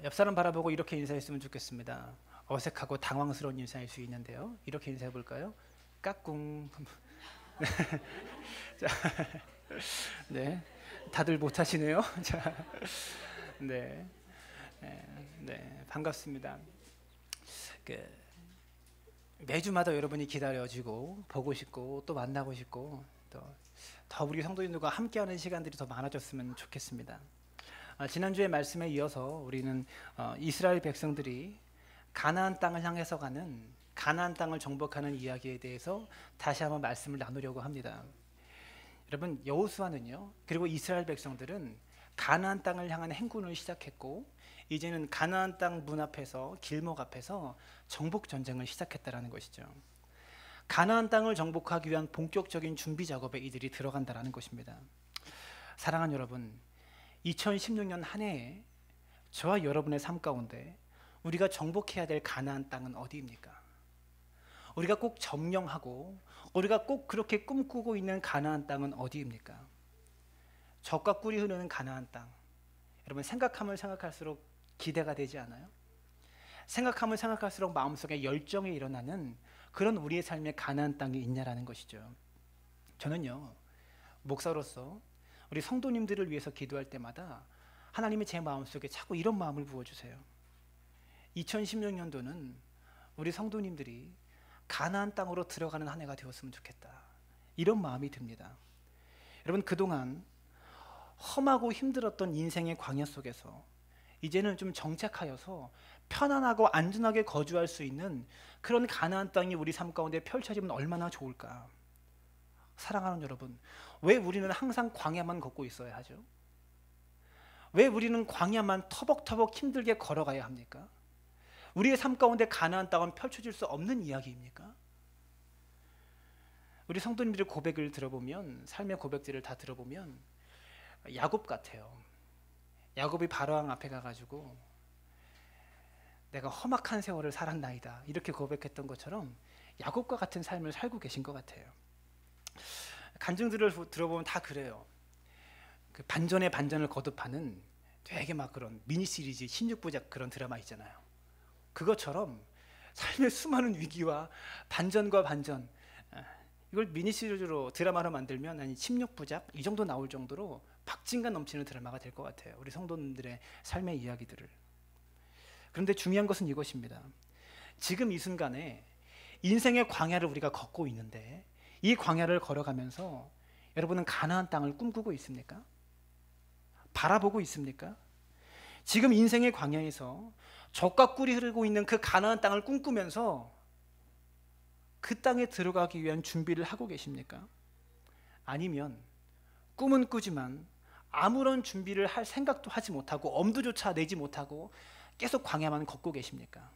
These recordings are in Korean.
옆 사람 바라보고 이렇게 인사했으면 좋겠습니다. 어색하고 당황스러운 인사일 수 있는데요. 이렇게 인사해 볼까요? 까꿍. 자, 네, 다들 못하시네요. 자, 네, 네, 반갑습니다. 그, 매주마다 여러분이 기다려지고 보고 싶고 또 만나고 싶고 또 더 우리 성도님들과 함께하는 시간들이 더 많아졌으면 좋겠습니다. 지난주의 말씀에 이어서 우리는 이스라엘 백성들이 가나안 땅을 향해서 가는 가나안 땅을 정복하는 이야기에 대해서 다시 한번 말씀을 나누려고 합니다. 여러분, 여호수아는요, 그리고 이스라엘 백성들은 가나안 땅을 향한 행군을 시작했고 이제는 가나안 땅 문 앞에서 길목 앞에서 정복 전쟁을 시작했다라는 것이죠. 가나안 땅을 정복하기 위한 본격적인 준비 작업에 이들이 들어간다라는 것입니다. 사랑하는 여러분, 2016년 한 해에 저와 여러분의 삶 가운데 우리가 정복해야 될 가나안 땅은 어디입니까? 우리가 꼭 점령하고 우리가 꼭 그렇게 꿈꾸고 있는 가나안 땅은 어디입니까? 젖과 꿀이 흐르는 가나안 땅. 여러분, 생각하면 생각할수록 기대가 되지 않아요? 생각하면 생각할수록 마음속에 열정이 일어나는 그런 우리의 삶의 가나안 땅이 있냐라는 것이죠. 저는요, 목사로서 우리 성도님들을 위해서 기도할 때마다 하나님이 제 마음속에 자꾸 이런 마음을 부어주세요. 2016년도는 우리 성도님들이 가나안 땅으로 들어가는 한 해가 되었으면 좋겠다, 이런 마음이 듭니다. 여러분, 그동안 험하고 힘들었던 인생의 광야 속에서 이제는 좀 정착하여서 편안하고 안전하게 거주할 수 있는 그런 가나안 땅이 우리 삶 가운데 펼쳐지면 얼마나 좋을까. 사랑하는 여러분, 왜 우리는 항상 광야만 걷고 있어야 하죠? 왜 우리는 광야만 터벅터벅 힘들게 걸어가야 합니까? 우리의 삶 가운데 가나안 땅은 펼쳐질 수 없는 이야기입니까? 우리 성도님들의 고백을 들어보면, 삶의 고백들을 다 들어보면 야곱 같아요. 야곱이 바로왕 앞에 가가지고 내가 험악한 세월을 살았나이다, 이렇게 고백했던 것처럼 야곱과 같은 삶을 살고 계신 것 같아요. 간증들을 들어보면 다 그래요. 그 반전의 반전을 거듭하는 되게 막 그런 미니 시리즈 16부작 그런 드라마 있잖아요. 그것처럼 삶의 수많은 위기와 반전과 반전, 이걸 미니 시리즈로 드라마로 만들면 한 16부작 이 정도 나올 정도로 박진감 넘치는 드라마가 될 것 같아요. 우리 성도님들의 삶의 이야기들을. 그런데 중요한 것은 이것입니다. 지금 이 순간에 인생의 광야를 우리가 걷고 있는데, 이 광야를 걸어가면서 여러분은 가나안 땅을 꿈꾸고 있습니까? 바라보고 있습니까? 지금 인생의 광야에서 젖과 꿀이 흐르고 있는 그 가나안 땅을 꿈꾸면서 그 땅에 들어가기 위한 준비를 하고 계십니까? 아니면 꿈은 꾸지만 아무런 준비를 할 생각도 하지 못하고 엄두조차 내지 못하고 계속 광야만 걷고 계십니까?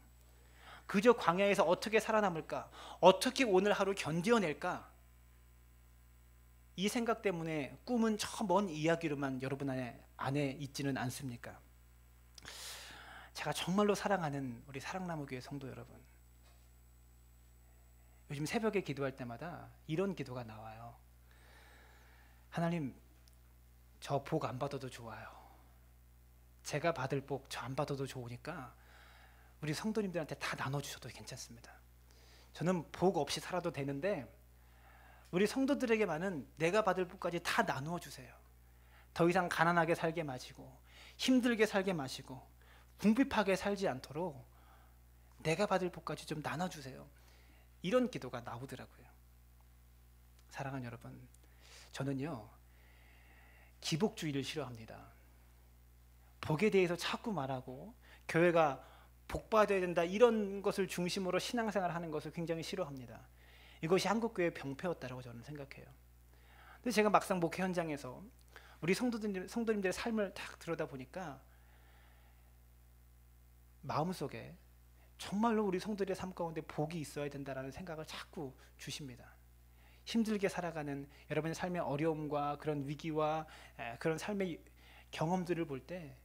그저 광야에서 어떻게 살아남을까? 어떻게 오늘 하루 견뎌낼까? 이 생각 때문에 꿈은 저 먼 이야기로만 여러분 안에 있지는 않습니까? 제가 정말로 사랑하는 우리 사랑나무교회 성도 여러분, 요즘 새벽에 기도할 때마다 이런 기도가 나와요. 하나님, 저 복 안 받아도 좋아요. 제가 받을 복 저 안 받아도 좋으니까 우리 성도님들한테 다 나눠주셔도 괜찮습니다. 저는 복 없이 살아도 되는데 우리 성도들에게만은 내가 받을 복까지 다 나누어 주세요. 더 이상 가난하게 살게 마시고 힘들게 살게 마시고 궁핍하게 살지 않도록 내가 받을 복까지 좀 나눠주세요. 이런 기도가 나오더라고요. 사랑하는 여러분, 저는요, 기복주의를 싫어합니다. 복에 대해서 자꾸 말하고 교회가 복 받아야 된다, 이런 것을 중심으로 신앙생활을 하는 것을 굉장히 싫어합니다. 이것이 한국교회의 병폐였다고 저는 생각해요. 근데 제가 막상 목회 현장에서 우리 성도님들의 삶을 딱 들여다보니까 마음속에 정말로 우리 성도들의 삶 가운데 복이 있어야 된다는 생각을 자꾸 주십니다. 힘들게 살아가는 여러분의 삶의 어려움과 그런 위기와 그런 삶의 경험들을 볼 때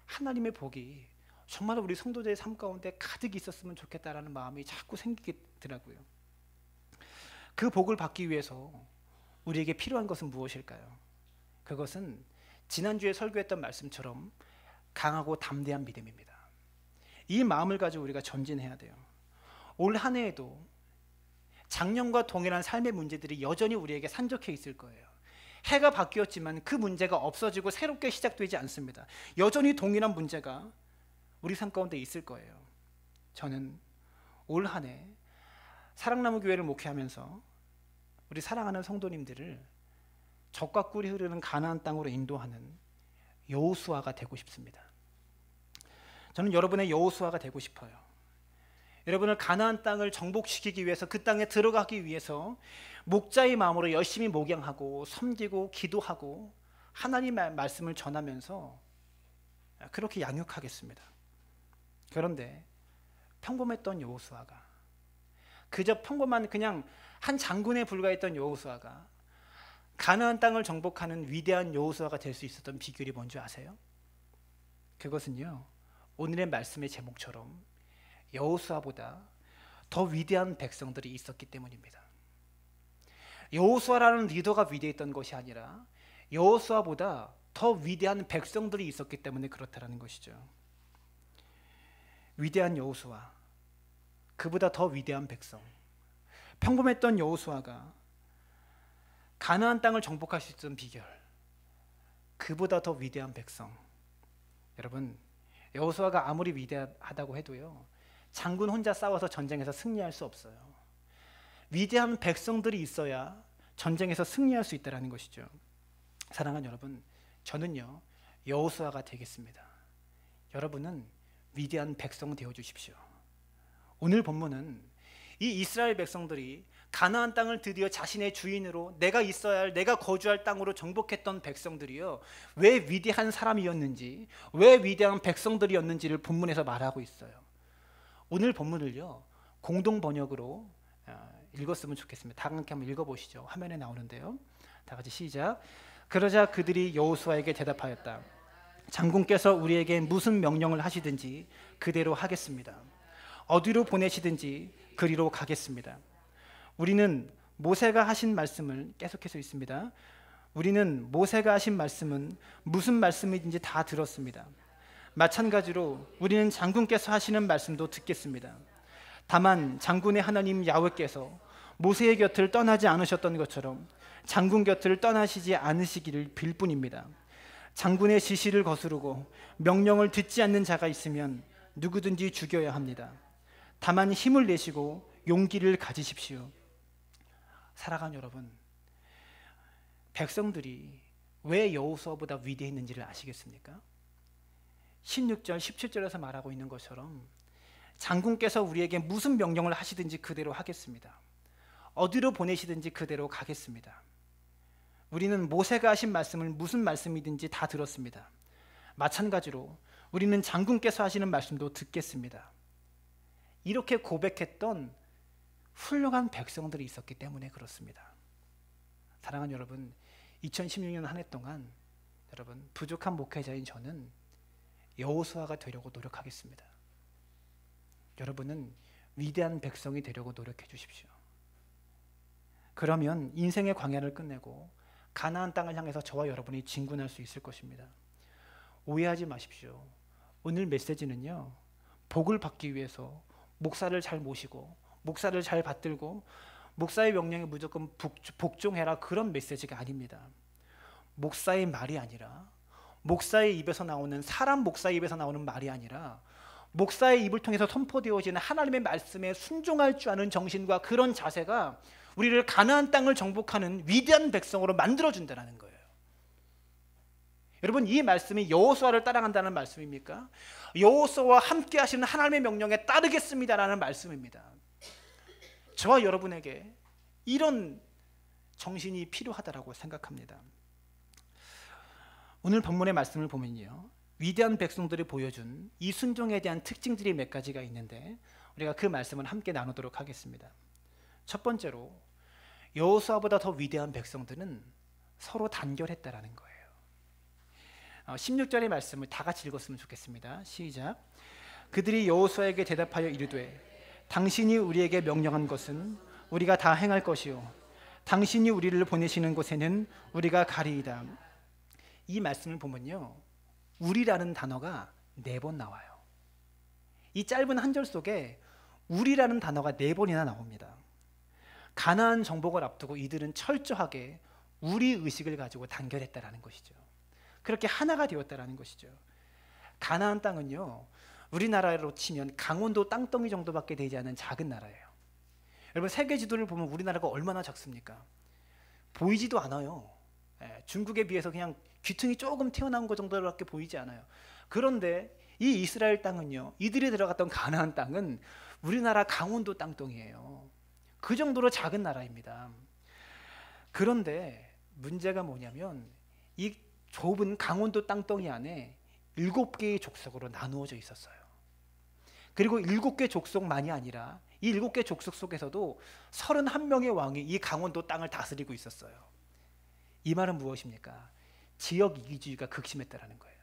하나님의 복이 정말로 우리 성도들의 삶 가운데 가득 있었으면 좋겠다라는 마음이 자꾸 생기더라고요. 그 복을 받기 위해서 우리에게 필요한 것은 무엇일까요? 그것은 지난주에 설교했던 말씀처럼 강하고 담대한 믿음입니다. 이 마음을 가지고 우리가 전진해야 돼요. 올 한 해에도 작년과 동일한 삶의 문제들이 여전히 우리에게 산적해 있을 거예요. 해가 바뀌었지만 그 문제가 없어지고 새롭게 시작되지 않습니다. 여전히 동일한 문제가 우리 삶 가운데 있을 거예요. 저는 올 한 해 사랑나무 교회를 목회하면서 우리 사랑하는 성도님들을 젖과 꿀이 흐르는 가나안 땅으로 인도하는 여호수아가 되고 싶습니다. 저는 여러분의 여호수아가 되고 싶어요. 여러분을 가나안 땅을 정복시키기 위해서, 그 땅에 들어가기 위해서 목자의 마음으로 열심히 목양하고 섬기고 기도하고 하나님의 말씀을 전하면서 그렇게 양육하겠습니다. 그런데 평범했던 여호수아가, 그저 평범한 그냥 한 장군에 불과했던 여호수아가 가나안 땅을 정복하는 위대한 여호수아가 될 수 있었던 비결이 뭔지 아세요? 그것은요, 오늘의 말씀의 제목처럼 여호수아보다 더 위대한 백성들이 있었기 때문입니다. 여호수아라는 리더가 위대했던 것이 아니라 여호수아보다 더 위대한 백성들이 있었기 때문에 그렇다라는 것이죠. 위대한 여호수아, 그보다 더 위대한 백성. 평범했던 여호수아가 가나안 땅을 정복할 수 있었던 비결, 그보다 더 위대한 백성. 여러분, 여호수아가 아무리 위대하다고 해도요, 장군 혼자 싸워서 전쟁에서 승리할 수 없어요. 위대한 백성들이 있어야 전쟁에서 승리할 수 있다는 것이죠. 사랑하는 여러분, 저는요 여호수아가 되겠습니다. 여러분은 위대한 백성 되어 주십시오. 오늘 본문은 이 이스라엘 백성들이 가나안 땅을 드디어 자신의 주인으로, 내가 있어야 할, 내가 거주할 땅으로 정복했던 백성들이요, 왜 위대한 사람이었는지, 왜 위대한 백성들이었는지를 본문에서 말하고 있어요. 오늘 본문을요 공동 번역으로 읽었으면 좋겠습니다. 다 함께 한번 읽어보시죠. 화면에 나오는데요. 다 같이 시작. 그러자 그들이 여호수아에게 대답하였다. 장군께서 우리에게 무슨 명령을 하시든지 그대로 하겠습니다. 어디로 보내시든지 그리로 가겠습니다. 우리는 모세가 하신 말씀을, 계속해서 있습니다. 우리는 모세가 하신 말씀은 무슨 말씀인지 다 들었습니다. 마찬가지로 우리는 장군께서 하시는 말씀도 듣겠습니다. 다만 장군의 하나님 야훼께서 모세의 곁을 떠나지 않으셨던 것처럼 장군 곁을 떠나시지 않으시기를 빌 뿐입니다. 장군의 지시를 거스르고 명령을 듣지 않는 자가 있으면 누구든지 죽여야 합니다. 다만 힘을 내시고 용기를 가지십시오. 사랑하는 여러분, 백성들이 왜 여호수아보다 위대했는지를 아시겠습니까? 16절, 17절에서 말하고 있는 것처럼 장군께서 우리에게 무슨 명령을 하시든지 그대로 하겠습니다. 어디로 보내시든지 그대로 가겠습니다. 우리는 모세가 하신 말씀을 무슨 말씀이든지 다 들었습니다. 마찬가지로 우리는 장군께서 하시는 말씀도 듣겠습니다. 이렇게 고백했던 훌륭한 백성들이 있었기 때문에 그렇습니다. 사랑하는 여러분, 2016년 한 해 동안 여러분, 부족한 목회자인 저는 여호수아가 되려고 노력하겠습니다. 여러분은 위대한 백성이 되려고 노력해 주십시오. 그러면 인생의 광야를 끝내고 가나안 땅을 향해서 저와 여러분이 진군할 수 있을 것입니다. 오해하지 마십시오. 오늘 메시지는요, 복을 받기 위해서 목사를 잘 모시고 목사를 잘 받들고 목사의 명령에 무조건 복종해라, 그런 메시지가 아닙니다. 목사의 말이 아니라, 목사의 입에서 나오는, 사람 목사의 입에서 나오는 말이 아니라 목사의 입을 통해서 선포되어지는 하나님의 말씀에 순종할 줄 아는 정신과 그런 자세가 우리를 가나안 땅을 정복하는 위대한 백성으로 만들어준다는 거예요. 여러분, 이 말씀이 여호수아를 따라간다는 말씀입니까? 여호수아와 함께 하시는 하나님의 명령에 따르겠습니다라는 말씀입니다. 저와 여러분에게 이런 정신이 필요하다고 생각합니다. 오늘 본문의 말씀을 보면요, 위대한 백성들이 보여준 이 순종에 대한 특징들이 몇 가지가 있는데 우리가 그 말씀을 함께 나누도록 하겠습니다. 첫 번째로, 여호수아보다 더 위대한 백성들은 서로 단결했다라는 거예요. 16절의 말씀을 다 같이 읽었으면 좋겠습니다. 시작. 그들이 여호수아에게 대답하여 이르되 당신이 우리에게 명령한 것은 우리가 다 행할 것이요 당신이 우리를 보내시는 곳에는 우리가 가리이다. 이 말씀을 보면요, 우리라는 단어가 4번 나와요. 이 짧은 한 절 속에 우리라는 단어가 4번이나 나옵니다. 가나안 정복을 앞두고 이들은 철저하게 우리 의식을 가지고 단결했다라는 것이죠. 그렇게 하나가 되었다라는 것이죠. 가나안 땅은요, 우리나라로 치면 강원도 땅덩이 정도밖에 되지 않은 작은 나라예요. 여러분, 세계 지도를 보면 우리나라가 얼마나 작습니까? 보이지도 않아요. 중국에 비해서 그냥 귀퉁이 조금 튀어나온 것 정도밖에 보이지 않아요. 그런데 이 이스라엘 땅은요, 이들이 들어갔던 가나안 땅은 우리나라 강원도 땅덩이에요. 그 정도로 작은 나라입니다. 그런데 문제가 뭐냐면 이 좁은 강원도 땅덩이 안에 7개의 족속으로 나누어져 있었어요. 그리고 7개 족속만이 아니라 이 7개 족속 속에서도 31명의 왕이 이 강원도 땅을 다스리고 있었어요. 이 말은 무엇입니까? 지역 이기주의가 극심했다라는 거예요.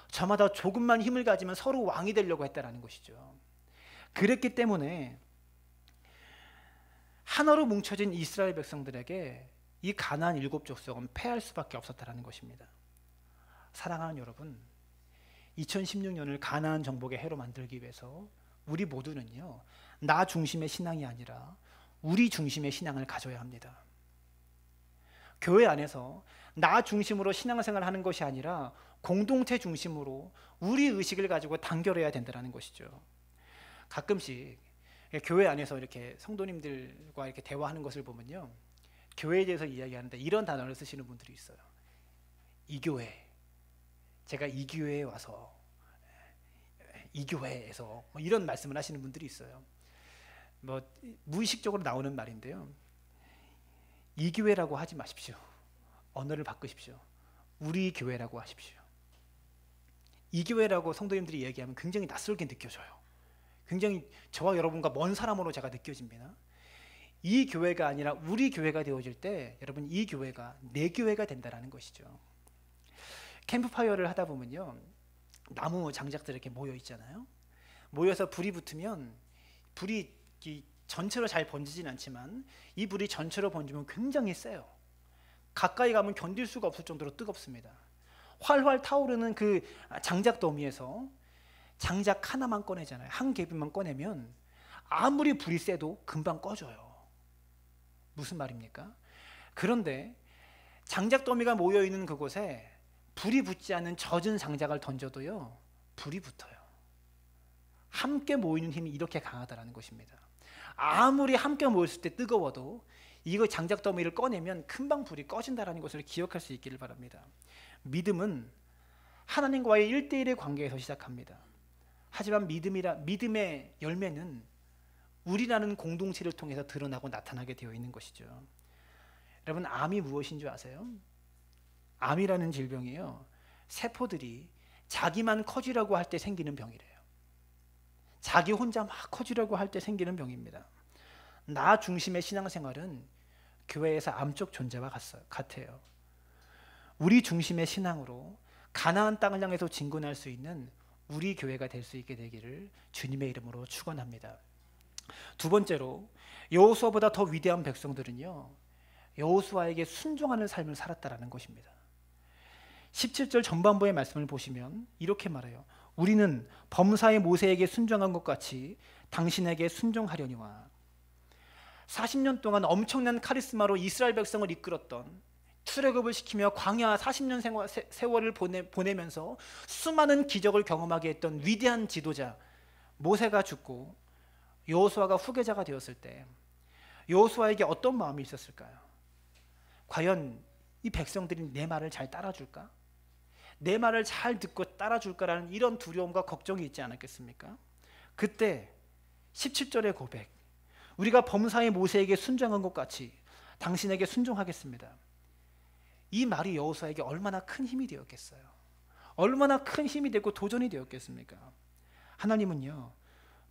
저마다 조금만 힘을 가지면 서로 왕이 되려고 했다라는 것이죠. 그랬기 때문에 하나로 뭉쳐진 이스라엘 백성들에게 이 가나안 7족속은 패할 수밖에 없었다라는 것입니다. 사랑하는 여러분, 2016년을 가나안 정복의 해로 만들기 위해서 우리 모두는요, 나 중심의 신앙이 아니라 우리 중심의 신앙을 가져야 합니다. 교회 안에서 나 중심으로 신앙생활을 하는 것이 아니라 공동체 중심으로 우리 의식을 가지고 단결해야 된다는 것이죠. 가끔씩 교회 안에서 이렇게 성도님들과 이렇게 대화하는 것을 보면요, 교회에 대해서 이야기하는데 이런 단어를 쓰시는 분들이 있어요. 이 교회, 제가 이 교회에 와서, 이 교회에서 뭐 이런 말씀을 하시는 분들이 있어요. 뭐 무의식적으로 나오는 말인데요, 이 교회라고 하지 마십시오. 언어를 바꾸십시오. 우리 교회라고 하십시오. 이 교회라고 성도님들이 얘기하면 굉장히 낯설게 느껴져요. 굉장히 저와 여러분과 먼 사람으로 제가 느껴집니다. 이 교회가 아니라 우리 교회가 되어질 때 여러분, 이 교회가 내 교회가 된다는 것이죠. 캠프파이어를 하다 보면요, 나무 장작들이 이렇게 모여 있잖아요. 모여서 불이 붙으면 불이 전체로 잘 번지진 않지만 이 불이 전체로 번지면 굉장히 세요. 가까이 가면 견딜 수가 없을 정도로 뜨겁습니다. 활활 타오르는 그 장작 더미에서 장작 하나만 꺼내잖아요. 한 개비만 꺼내면 아무리 불이 세도 금방 꺼져요. 무슨 말입니까? 그런데 장작 더미가 모여 있는 그곳에 불이 붙지 않은 젖은 장작을 던져도요, 불이 붙어요. 함께 모이는 힘이 이렇게 강하다는 것입니다. 아무리 함께 모였을 때 뜨거워도 이거 장작 더미를 꺼내면 금방 불이 꺼진다는 것을 기억할 수 있기를 바랍니다. 믿음은 하나님과의 1대1의 관계에서 시작합니다. 하지만 믿음의 열매는 우리라는 공동체를 통해서 드러나고 나타나게 되어 있는 것이죠. 여러분, 암이 무엇인 줄 아세요? 암이라는 질병이요, 세포들이 자기만 커지려고 할 때 생기는 병이래요. 자기 혼자 막 커지려고 할 때 생기는 병입니다. 나 중심의 신앙생활은 교회에서 암적 존재와 같아요. 우리 중심의 신앙으로 가나안 땅을 향해서 진군할 수 있는 우리 교회가 될 수 있게 되기를 주님의 이름으로 축원합니다. 두 번째로, 여호수아보다 더 위대한 백성들은요, 여호수아에게 순종하는 삶을 살았다라는 것입니다. 17절 전반부의 말씀을 보시면 이렇게 말해요. 우리는 범사의 모세에게 순종한 것 같이 당신에게 순종하려니와. 40년 동안 엄청난 카리스마로 이스라엘 백성을 이끌었던, 출애굽을 시키며 광야 40년 세월을 보내면서 수많은 기적을 경험하게 했던 위대한 지도자 모세가 죽고 여호수아가 후계자가 되었을 때 여호수아에게 어떤 마음이 있었을까요? 과연 이 백성들이 내 말을 잘 따라줄까? 내 말을 잘 듣고 따라줄까라는 이런 두려움과 걱정이 있지 않았겠습니까? 그때 17절의 고백, 우리가 범사의 모세에게 순종한 것 같이 당신에게 순종하겠습니다. 이 말이 여호수아에게 얼마나 큰 힘이 되었겠어요? 얼마나 큰 힘이 되고 도전이 되었겠습니까? 하나님은요,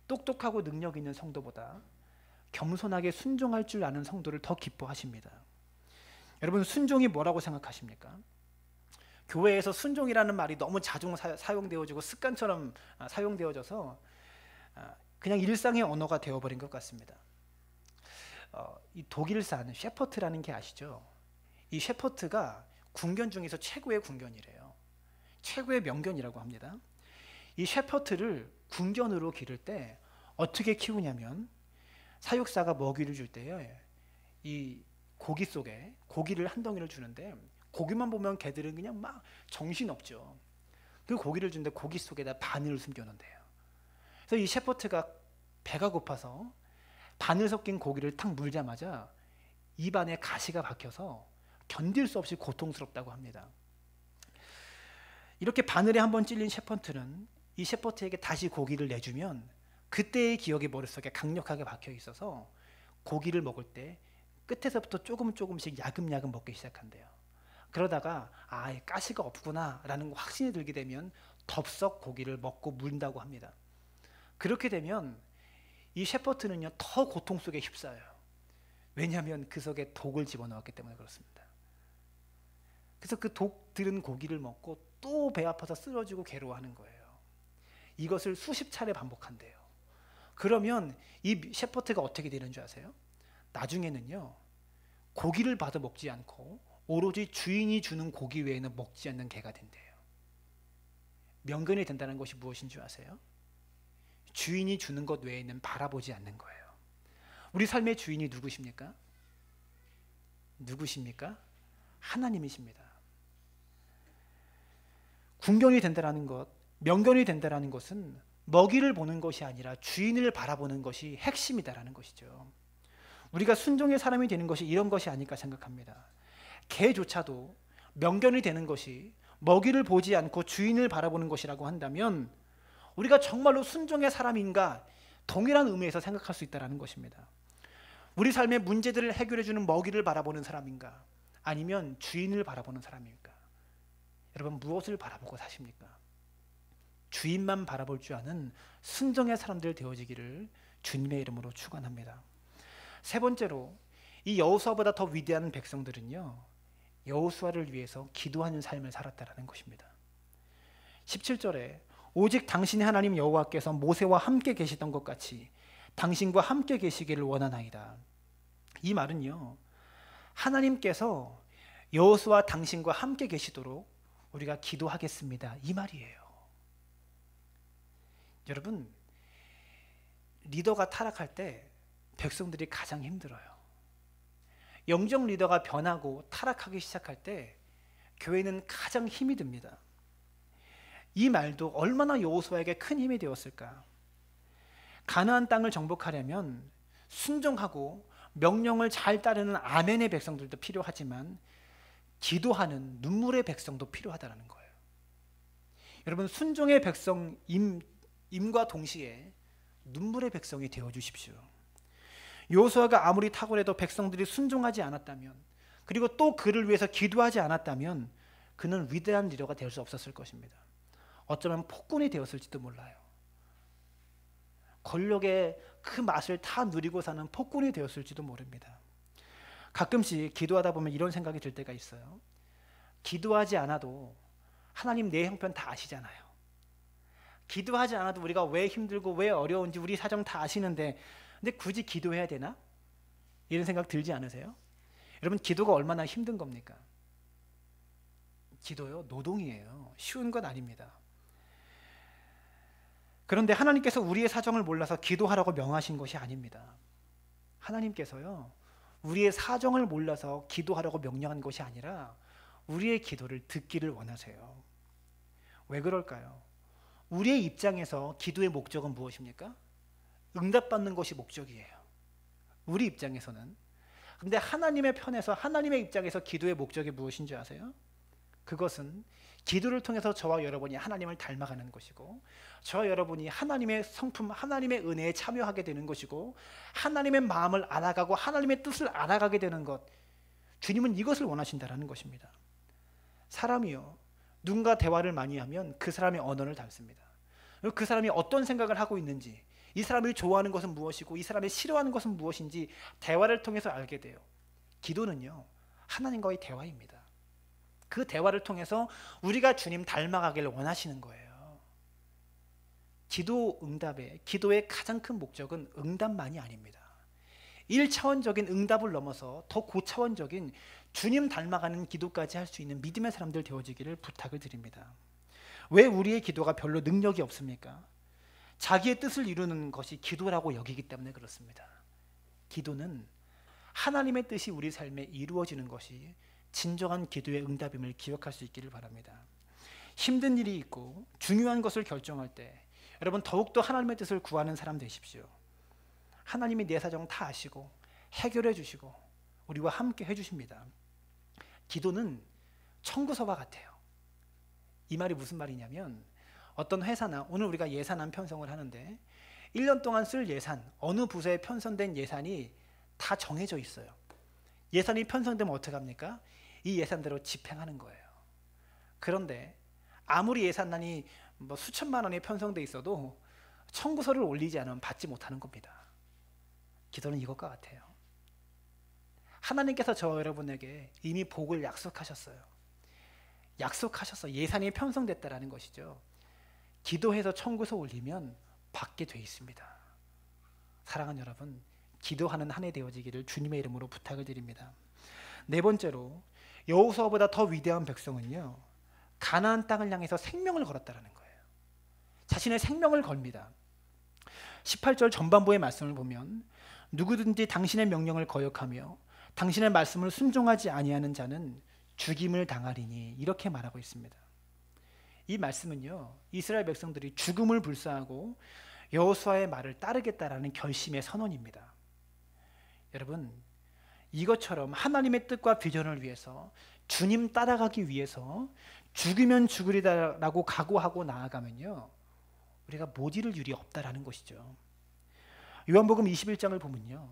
똑똑하고 능력 있는 성도보다 겸손하게 순종할 줄 아는 성도를 더 기뻐하십니다. 여러분, 순종이 뭐라고 생각하십니까? 교회에서 순종이라는 말이 너무 자주 사용되어지고 습관처럼 사용되어져서 그냥 일상의 언어가 되어버린 것 같습니다. 이 독일산 셰퍼트라는 게 아시죠? 이 셰퍼트가 군견 중에서 최고의 군견이래요. 최고의 명견이라고 합니다. 이 셰퍼드를 군견으로 기를 때 어떻게 키우냐면 사육사가 먹이를 줄 때에 이 고기 속에 고기를 한 덩이를 주는데 고기만 보면 개들은 그냥 막 정신없죠. 그 고기를 주는데 고기 속에다 바늘을 숨겨놓는데요. 그래서 이 셰퍼드가 배가 고파서 바늘 섞인 고기를 탁 물자마자 입안에 가시가 박혀서 견딜 수 없이 고통스럽다고 합니다. 이렇게 바늘에 한번 찔린 셰퍼드는 이 셰퍼드에게 다시 고기를 내주면 그때의 기억이 머릿속에 강력하게 박혀 있어서 고기를 먹을 때 끝에서부터 조금씩 야금야금 먹기 시작한대요. 그러다가 가시가 없구나 라는 확신이 들게 되면 덥석 고기를 먹고 문다고 합니다. 그렇게 되면 이 셰퍼드는요 더 고통 속에 휩싸여요. 왜냐하면 그 속에 독을 집어넣었기 때문에 그렇습니다. 그래서 그 독 들은 고기를 먹고 또 배 아파서 쓰러지고 괴로워하는 거예요. 이것을 수십 차례 반복한대요. 그러면 이 셰퍼드가 어떻게 되는 줄 아세요? 나중에는요 고기를 받아 먹지 않고 오로지 주인이 주는 고기 외에는 먹지 않는 개가 된대요. 명견이 된다는 것이 무엇인 줄 아세요? 주인이 주는 것 외에는 바라보지 않는 거예요. 우리 삶의 주인이 누구십니까? 누구십니까? 하나님이십니다. 군견이 된다는 것, 명견이 된다는 것은 먹이를 보는 것이 아니라 주인을 바라보는 것이 핵심이다라는 것이죠. 우리가 순종의 사람이 되는 것이 이런 것이 아닐까 생각합니다. 개조차도 명견이 되는 것이 먹이를 보지 않고 주인을 바라보는 것이라고 한다면 우리가 정말로 순종의 사람인가 동일한 의미에서 생각할 수 있다는 것입니다. 우리 삶의 문제들을 해결해 주는 먹이를 바라보는 사람인가 아니면 주인을 바라보는 사람입니까? 여러분 무엇을 바라보고 사십니까? 주인만 바라볼 줄 아는 순종의 사람들 되어지기를 주님의 이름으로 축원합니다. 세 번째로 이 여호수아보다 더 위대한 백성들은요 여호수아를 위해서 기도하는 삶을 살았다라는 것입니다. 17절에 오직 당신의 하나님 여호와께서 모세와 함께 계시던 것 같이 당신과 함께 계시기를 원하나이다. 이 말은요 하나님께서 여호수아 당신과 함께 계시도록 우리가 기도하겠습니다 이 말이에요. 여러분 리더가 타락할 때 백성들이 가장 힘들어요. 영적 리더가 변하고 타락하기 시작할 때 교회는 가장 힘이 듭니다. 이 말도 얼마나 여호수아에게 큰 힘이 되었을까. 가나안 땅을 정복하려면 순종하고 명령을 잘 따르는 아멘의 백성들도 필요하지만 기도하는 눈물의 백성도 필요하다는 거예요. 여러분 순종의 백성임과 동시에 눈물의 백성이 되어주십시오. 여호수아가 아무리 탁월해도 백성들이 순종하지 않았다면 그리고 또 그를 위해서 기도하지 않았다면 그는 위대한 리더가 될 수 없었을 것입니다. 어쩌면 폭군이 되었을지도 몰라요. 권력의 그 맛을 다 누리고 사는 폭군이 되었을지도 모릅니다. 가끔씩 기도하다 보면 이런 생각이 들 때가 있어요. 기도하지 않아도 하나님 내 형편 다 아시잖아요. 기도하지 않아도 우리가 왜 힘들고 왜 어려운지 우리 사정 다 아시는데 근데 굳이 기도해야 되나? 이런 생각 들지 않으세요? 여러분 기도가 얼마나 힘든 겁니까? 기도요 노동이에요. 쉬운 건 아닙니다. 그런데 하나님께서 우리의 사정을 몰라서 기도하라고 명하신 것이 아닙니다. 하나님께서요 우리의 사정을 몰라서 기도하라고 명령한 것이 아니라 우리의 기도를 듣기를 원하세요. 왜 그럴까요? 우리의 입장에서 기도의 목적은 무엇입니까? 응답받는 것이 목적이에요. 우리 입장에서는. 그런데 하나님의 편에서 하나님의 입장에서 기도의 목적이 무엇인지 아세요? 그것은 기도를 통해서 저와 여러분이 하나님을 닮아가는 것이고 저와 여러분이 하나님의 성품, 하나님의 은혜에 참여하게 되는 것이고 하나님의 마음을 알아가고 하나님의 뜻을 알아가게 되는 것, 주님은 이것을 원하신다는 것입니다. 사람이요 누군가 대화를 많이 하면 그 사람의 언어를 닮습니다. 그 사람이 어떤 생각을 하고 있는지, 이 사람이 좋아하는 것은 무엇이고 이 사람이 싫어하는 것은 무엇인지 대화를 통해서 알게 돼요. 기도는요 하나님과의 대화입니다. 그 대화를 통해서 우리가 주님 닮아가기를 원하시는 거예요. 기도의 가장 큰 목적은 응답만이 아닙니다. 1차원적인 응답을 넘어서 더 고차원적인 주님 닮아가는 기도까지 할 수 있는 믿음의 사람들 되어지기를 부탁을 드립니다. 왜 우리의 기도가 별로 능력이 없습니까? 자기의 뜻을 이루는 것이 기도라고 여기기 때문에 그렇습니다. 기도는 하나님의 뜻이 우리 삶에 이루어지는 것이 진정한 기도의 응답임을 기억할 수 있기를 바랍니다. 힘든 일이 있고 중요한 것을 결정할 때 여러분 더욱더 하나님의 뜻을 구하는 사람 되십시오. 하나님이 내 사정 다 아시고 해결해 주시고 우리와 함께 해주십니다. 기도는 청구서와 같아요. 이 말이 무슨 말이냐면 어떤 회사나 오늘 우리가 예산안 편성을 하는데 1년 동안 쓸 예산, 어느 부서에 편성된 예산이 다 정해져 있어요. 예산이 편성되면 어떻게 합니까? 이 예산대로 집행하는 거예요. 그런데 아무리 예산안이 수천만 원이 편성돼 있어도 청구서를 올리지 않으면 받지 못하는 겁니다. 기도는 이것과 같아요. 하나님께서 저 여러분에게 이미 복을 약속하셨어요. 예산이 편성됐다라는 것이죠. 기도해서 청구서 올리면 받게 돼 있습니다. 사랑하는 여러분, 기도하는 한 해 되어지기를 주님의 이름으로 부탁을 드립니다. 네 번째로 여호수아보다 더 위대한 백성은요, 가나안 땅을 향해서 생명을 걸었다라는 거예요. 자신의 생명을 걸습니다. 18절 전반부의 말씀을 보면 누구든지 당신의 명령을 거역하며 당신의 말씀을 순종하지 아니하는 자는 죽임을 당하리니 이렇게 말하고 있습니다. 이 말씀은요, 이스라엘 백성들이 죽음을 불사하고 여호수아의 말을 따르겠다라는 결심의 선언입니다. 여러분, 이것처럼 하나님의 뜻과 비전을 위해서 주님 따라가기 위해서 죽으면 죽으리다라고 각오하고 나아가면요, 우리가 못 이룰 일이 없다라는 것이죠. 요한복음 21장을 보면요,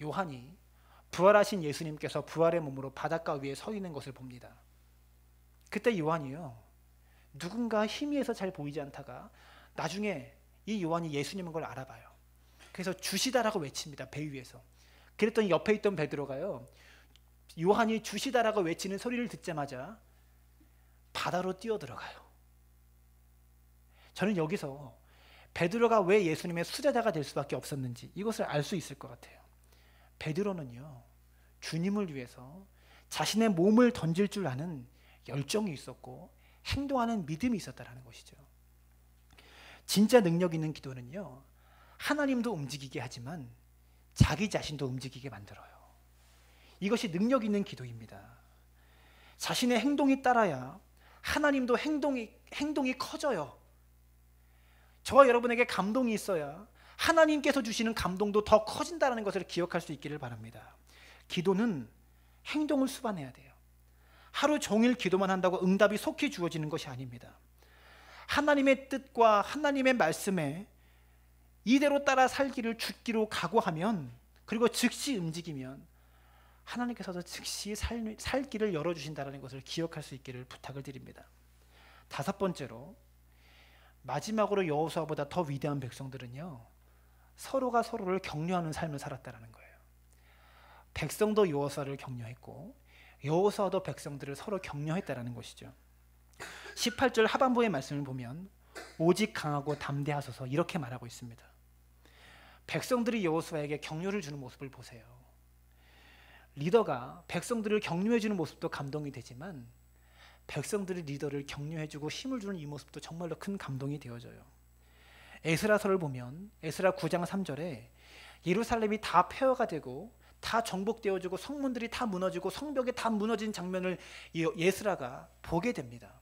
요한이 부활하신 예수님께서 부활의 몸으로 바닷가 위에 서 있는 것을 봅니다. 그때 요한이요, 누군가 희미해서 잘 보이지 않다가 나중에 이 요한이 예수님인 걸 알아봐요. 그래서 주시다라고 외칩니다. 배 위에서. 그랬더니 옆에 있던 베드로가요, 요한이 주시다라고 외치는 소리를 듣자마자 바다로 뛰어들어가요. 저는 여기서 베드로가 왜 예수님의 수제자가 될 수밖에 없었는지 이것을 알 수 있을 것 같아요. 베드로는요, 주님을 위해서 자신의 몸을 던질 줄 아는 열정이 있었고 행동하는 믿음이 있었다는 것이죠. 진짜 능력 있는 기도는요, 하나님도 움직이게 하지만 자기 자신도 움직이게 만들어요. 이것이 능력 있는 기도입니다. 자신의 행동이 따라야 하나님도 행동이 커져요. 저와 여러분에게 감동이 있어야 하나님께서 주시는 감동도 더 커진다는 것을 기억할 수 있기를 바랍니다. 기도는 행동을 수반해야 돼요. 하루 종일 기도만 한다고 응답이 속히 주어지는 것이 아닙니다. 하나님의 뜻과 하나님의 말씀에 이대로 따라 살기를 죽기로 각오하면, 그리고 즉시 움직이면 하나님께서도 즉시 살 길을 열어주신다는 것을 기억할 수 있기를 부탁을 드립니다. 다섯 번째로, 마지막으로 여호수아보다 더 위대한 백성들은요, 서로가 서로를 격려하는 삶을 살았다는 거예요. 백성도 여호수아를 격려했고 여호수아도 백성들을 서로 격려했다는 것이죠. 18절 하반부의 말씀을 보면 오직 강하고 담대하소서 이렇게 말하고 있습니다. 백성들이 여호수아에게 격려를 주는 모습을 보세요. 리더가 백성들을 격려해 주는 모습도 감동이 되지만 백성들이 리더를 격려해주고 힘을 주는 이 모습도 정말로 큰 감동이 되어져요. 에스라서를 보면 에스라 9장 3절에 예루살렘이 다 폐허가 되고 다 정복되어지고 성문들이 다 무너지고 성벽이 다 무너진 장면을 에스라가 보게 됩니다.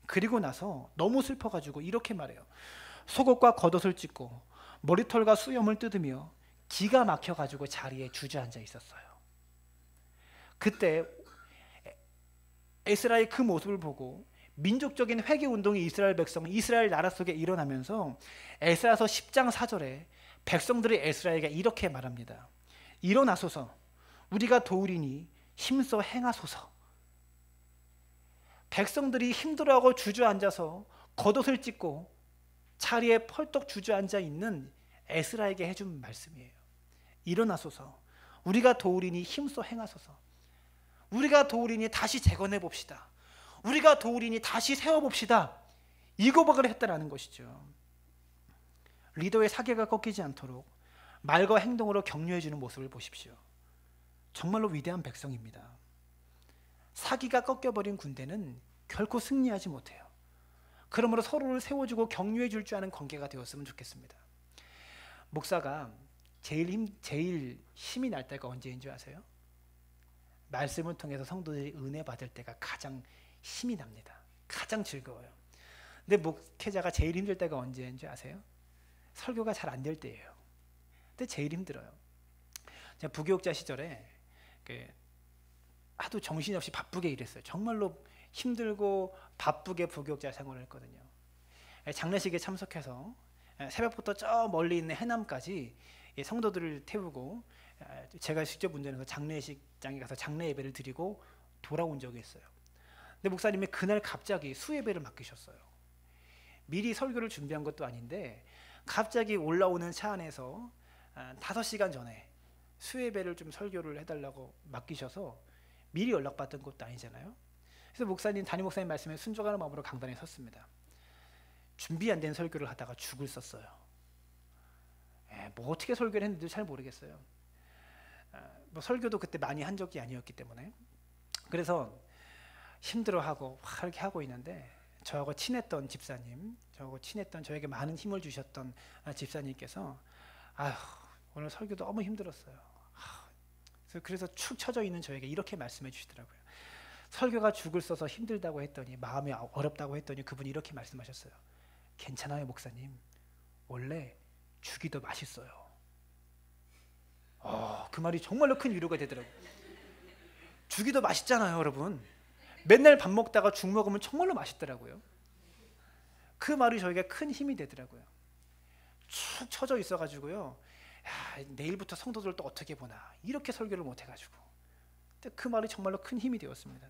그리고 나서 너무 슬퍼가지고 이렇게 말해요. 속옷과 겉옷을 찢고 머리털과 수염을 뜯으며 기가 막혀가지고 자리에 주저앉아 있었어요. 그때 에스라의 그 모습을 보고 민족적인 회개운동이 이스라엘 백성, 이스라엘 나라 속에 일어나면서 에스라서 10장 4절에 백성들이 에스라에게 이렇게 말합니다. 일어나소서, 우리가 도우리니 힘써 행하소서. 백성들이 힘들어하고 주저앉아서 겉옷을 찢고 자리에 펄떡 주저앉아 있는 에스라에게 해준 말씀이에요. 일어나소서, 우리가 도우리니 힘써 행하소서. 우리가 도우리니 다시 재건해 봅시다. 우리가 도우리니 다시 세워봅시다. 이 고백을 했다라는 것이죠. 리더의 사계가 꺾이지 않도록 말과 행동으로 격려해 주는 모습을 보십시오. 정말로 위대한 백성입니다. 사기가 꺾여버린 군대는 결코 승리하지 못해요. 그러므로 서로를 세워주고 격려해 줄 줄 아는 관계가 되었으면 좋겠습니다. 목사가 제일 힘이 날 때가 언제인 줄 아세요? 말씀을 통해서 성도들이 은혜 받을 때가 가장 힘이 납니다. 가장 즐거워요. 근데 목회자가 제일 힘들 때가 언제인 줄 아세요? 설교가 잘 안 될 때예요. 근데 제일 힘들어요. 제가 부교육자 시절에 하도 정신없이 바쁘게 일했어요. 정말로 힘들고 바쁘게 부교육자 생활을 했거든요. 장례식에 참석해서 새벽부터 저 멀리 있는 해남까지 성도들을 태우고 제가 직접 운전해서 장례식장에 가서 장례 예배를 드리고 돌아온 적이 있어요. 근데 목사님이 그날 갑자기 수예배를 맡기셨어요. 미리 설교를 준비한 것도 아닌데 갑자기 올라오는 차 안에서 5시간 전에 수예배를 좀 설교를 해달라고 맡기셔서 미리 연락받은 것도 아니잖아요. 그래서 담임 목사님 말씀에 순종하는 마음으로 강단에 섰습니다. 준비 안 된 설교를 하다가 죽을 썼어요. 뭐 어떻게 설교를 했는지 잘 모르겠어요. 뭐 설교도 그때 많이 한 적이 아니었기 때문에. 그래서 힘들어하고 이렇게 하고 있는데 저하고 친했던 집사님, 저하고 친했던 저에게 많은 힘을 주셨던 집사님께서 오늘 설교 너무 힘들었어요. 그래서 축 처져 있는 저에게 이렇게 말씀해 주시더라고요. 설교가 죽을 써서 힘들다고 했더니, 마음이 어렵다고 했더니 그분이 이렇게 말씀하셨어요. 괜찮아요 목사님, 원래 죽이 더 맛있어요. 그 말이 정말로 큰 위로가 되더라고요. 죽이 더 맛있잖아요 여러분. 맨날 밥 먹다가 죽 먹으면 정말로 맛있더라고요. 그 말이 저에게 큰 힘이 되더라고요. 축 처져 있어가지고요, 내일부터 성도들 또 어떻게 보나 이렇게 설교를 못 해가지고, 근데 그 말이 정말로 큰 힘이 되었습니다.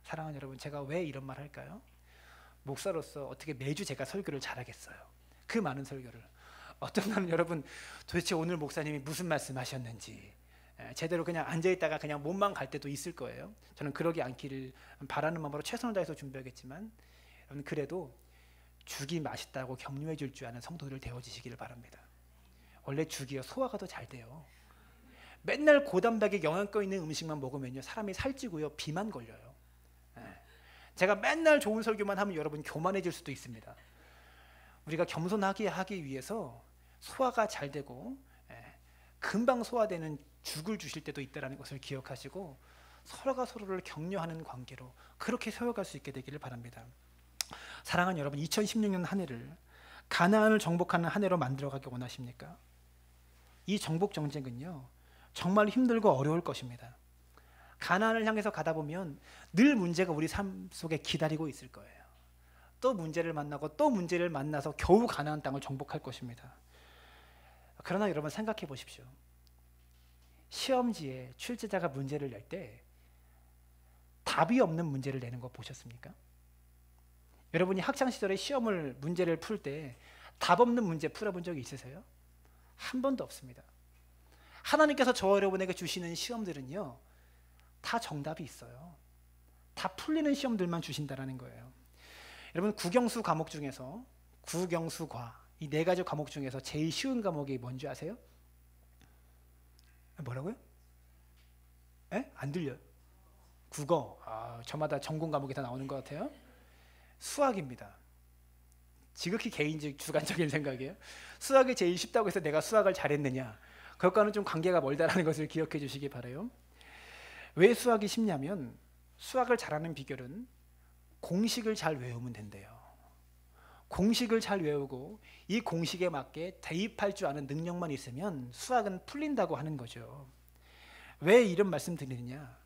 사랑하는 여러분, 제가 왜 이런 말 할까요? 목사로서 어떻게 매주 제가 설교를 잘하겠어요? 그 많은 설교를. 어떤 날은 여러분 도대체 오늘 목사님이 무슨 말씀하셨는지 제대로 그냥 앉아있다가 그냥 몸만 갈 때도 있을 거예요. 저는 그러지 않기를 바라는 마음으로 최선을 다해서 준비하겠지만, 여러분 그래도 죽이 맛있다고 격려해 줄 줄 아는 성도들 되어지시기를 바랍니다. 원래 죽이요 소화가 더 잘 돼요. 맨날 고단백에 영양가 있는 음식만 먹으면요 사람이 살찌고요 비만 걸려요. 제가 맨날 좋은 설교만 하면 여러분 교만해질 수도 있습니다. 우리가 겸손하게 하기 위해서 소화가 잘 되고 금방 소화되는 죽을 주실 때도 있다는 것을 기억하시고 서로가 서로를 격려하는 관계로 그렇게 세워갈 수 있게 되기를 바랍니다. 사랑하는 여러분, 2016년 한 해를 가나안을 정복하는 한 해로 만들어가기 원하십니까? 이 정복 정쟁은요 정말 힘들고 어려울 것입니다. 가나안을 향해서 가다 보면 늘 문제가 우리 삶 속에 기다리고 있을 거예요. 또 문제를 만나고 또 문제를 만나서 겨우 가나안 땅을 정복할 것입니다. 그러나 여러분 생각해 보십시오. 시험지에 출제자가 문제를 낼 때 답이 없는 문제를 내는 거 보셨습니까? 여러분이 학창시절에 시험을 문제를 풀 때 답 없는 문제 풀어본 적이 있으세요? 한 번도 없습니다. 하나님께서 저와 여러분에게 주시는 시험들은요 다 정답이 있어요. 다 풀리는 시험들만 주신다는 거예요. 여러분 국영수 과목 중에서 국영수과 이 4가지 과목 중에서 제일 쉬운 과목이 뭔지 아세요? 뭐라고요? 안 들려요. 국어. 저마다 전공 과목이 다 나오는 것 같아요. 수학입니다. 지극히 개인적 주관적인 생각이에요. 수학이 제일 쉽다고 해서 내가 수학을 잘했느냐, 그것과는 좀 관계가 멀다라는 것을 기억해 주시기 바라요. 왜 수학이 쉽냐면 수학을 잘하는 비결은 공식을 잘 외우면 된대요. 공식을 잘 외우고 이 공식에 맞게 대입할 줄 아는 능력만 있으면 수학은 풀린다고 하는 거죠. 왜 이런 말씀 드리느냐,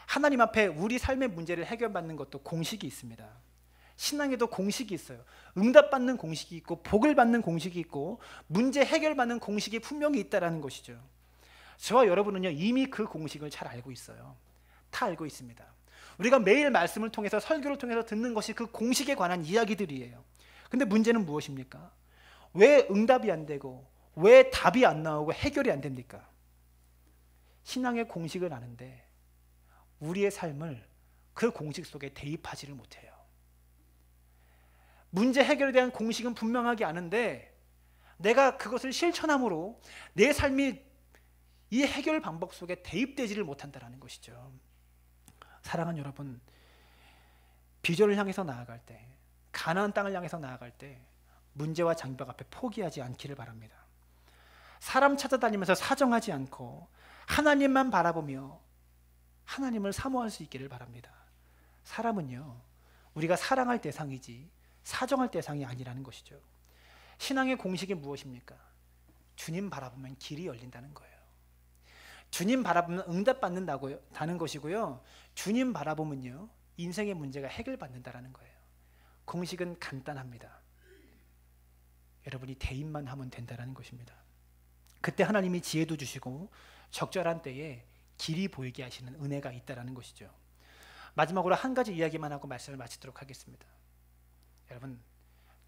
하나님 앞에 우리 삶의 문제를 해결받는 것도 공식이 있습니다. 신앙에도 공식이 있어요. 응답받는 공식이 있고 복을 받는 공식이 있고 문제 해결받는 공식이 분명히 있다는 것이죠. 저와 여러분은요 이미 그 공식을 잘 알고 있어요. 다 알고 있습니다. 우리가 매일 말씀을 통해서 설교를 통해서 듣는 것이 그 공식에 관한 이야기들이에요. 근데 문제는 무엇입니까? 왜 응답이 안 되고 왜 답이 안 나오고 해결이 안 됩니까? 신앙의 공식을 아는데 우리의 삶을 그 공식 속에 대입하지를 못해요. 문제 해결에 대한 공식은 분명하게 아는데 내가 그것을 실천함으로 내 삶이 이 해결 방법 속에 대입되지를 못한다는 것이죠. 사랑하는 여러분, 비전을 향해서 나아갈 때 가나안 땅을 향해서 나아갈 때 문제와 장벽 앞에 포기하지 않기를 바랍니다. 사람 찾아다니면서 사정하지 않고 하나님만 바라보며 하나님을 사모할 수 있기를 바랍니다. 사람은요, 우리가 사랑할 대상이지 사정할 대상이 아니라는 것이죠. 신앙의 공식이 무엇입니까? 주님 바라보면 길이 열린다는 거예요. 주님 바라보면 응답받는다는 것이고요. 주님 바라보면요, 인생의 문제가 해결받는다는 거예요. 공식은 간단합니다. 여러분이 대입만 하면 된다는 것입니다. 그때 하나님이 지혜도 주시고 적절한 때에 길이 보이게 하시는 은혜가 있다는 것이죠. 마지막으로 한 가지 이야기만 하고 말씀을 마치도록 하겠습니다. 여러분,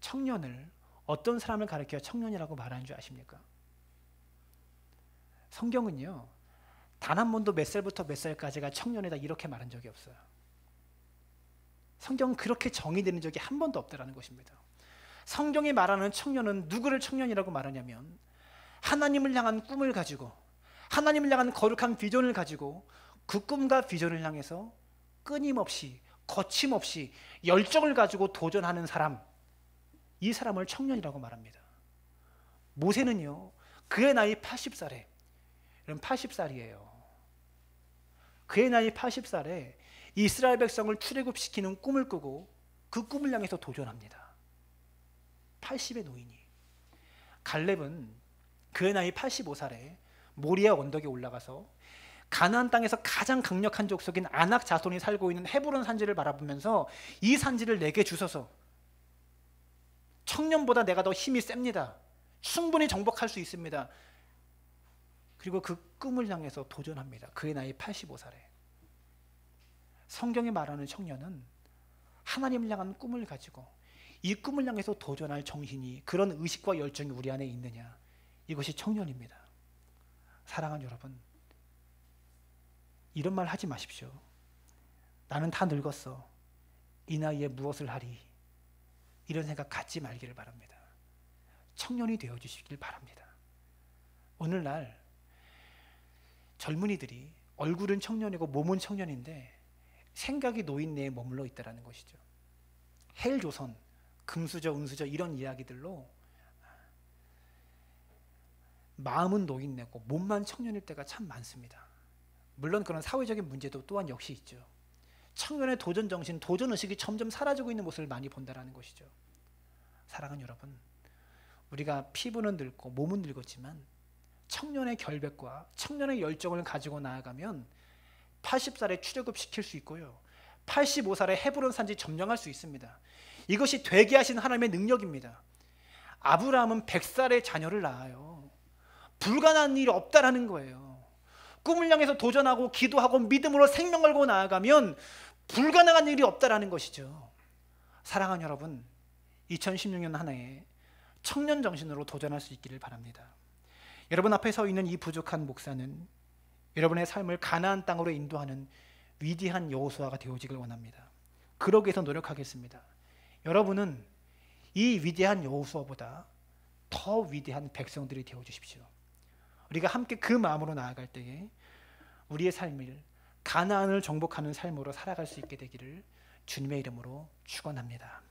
청년을 어떤 사람을 가리켜 청년이라고 말하는 줄 아십니까? 성경은요, 단 한 번도 몇 살부터 몇 살까지가 청년이다 이렇게 말한 적이 없어요. 성경은 그렇게 정의되는 적이 한 번도 없다는 것입니다. 성경이 말하는 청년은 누구를 청년이라고 말하냐면 하나님을 향한 꿈을 가지고 하나님을 향한 거룩한 비전을 가지고 그 꿈과 비전을 향해서 끊임없이 거침없이 열정을 가지고 도전하는 사람, 이 사람을 청년이라고 말합니다. 모세는요, 그의 나이 80살에, 여러분 80살이에요. 그의 나이 80살에 이스라엘 백성을 출애굽시키는 꿈을 꾸고 그 꿈을 향해서 도전합니다. 80의 노인이. 갈렙은 그의 나이 85살에 모리아 언덕에 올라가서 가나안 땅에서 가장 강력한 족속인 아낙 자손이 살고 있는 헤브론 산지를 바라보면서 이 산지를 내게 주소서. 청년보다 내가 더 힘이 셉니다. 충분히 정복할 수 있습니다. 그리고 그 꿈을 향해서 도전합니다. 그의 나이 85살에. 성경이 말하는 청년은 하나님을 향한 꿈을 가지고 이 꿈을 향해서 도전할 정신이, 그런 의식과 열정이 우리 안에 있느냐, 이것이 청년입니다. 사랑하는 여러분, 이런 말 하지 마십시오. 나는 다 늙었어. 이 나이에 무엇을 하리. 이런 생각 갖지 말기를 바랍니다. 청년이 되어주시길 바랍니다. 오늘날 젊은이들이 얼굴은 청년이고 몸은 청년인데 생각이 노인네에 머물러 있다는 것이죠. 헬조선, 금수저, 은수저 이런 이야기들로 마음은 노인네고 몸만 청년일 때가 참 많습니다. 물론 그런 사회적인 문제도 또한 역시 있죠. 청년의 도전정신, 도전의식이 점점 사라지고 있는 모습을 많이 본다는 것이죠. 사랑하는 여러분, 우리가 피부는 늙고 몸은 늙었지만 청년의 결백과 청년의 열정을 가지고 나아가면 80살에 출애굽시킬 수 있고요, 85살에 헤브론 산지 점령할 수 있습니다. 이것이 되게 하신 하나님의 능력입니다. 아브라함은 100살에 자녀를 낳아요. 불가능한 일이 없다라는 거예요. 꿈을 향해서 도전하고 기도하고 믿음으로 생명 걸고 나아가면 불가능한 일이 없다라는 것이죠. 사랑하는 여러분, 2016년 한 해에 청년 정신으로 도전할 수 있기를 바랍니다. 여러분 앞에 서 있는 이 부족한 목사는 여러분의 삶을 가나안 땅으로 인도하는 위대한 여호수아가 되어지길 원합니다. 그러기 위해서 노력하겠습니다. 여러분은 이 위대한 여호수아보다 더 위대한 백성들이 되어주십시오. 우리가 함께 그 마음으로 나아갈 때에 우리의 삶을 가나안을 정복하는 삶으로 살아갈 수 있게 되기를 주님의 이름으로 축원합니다.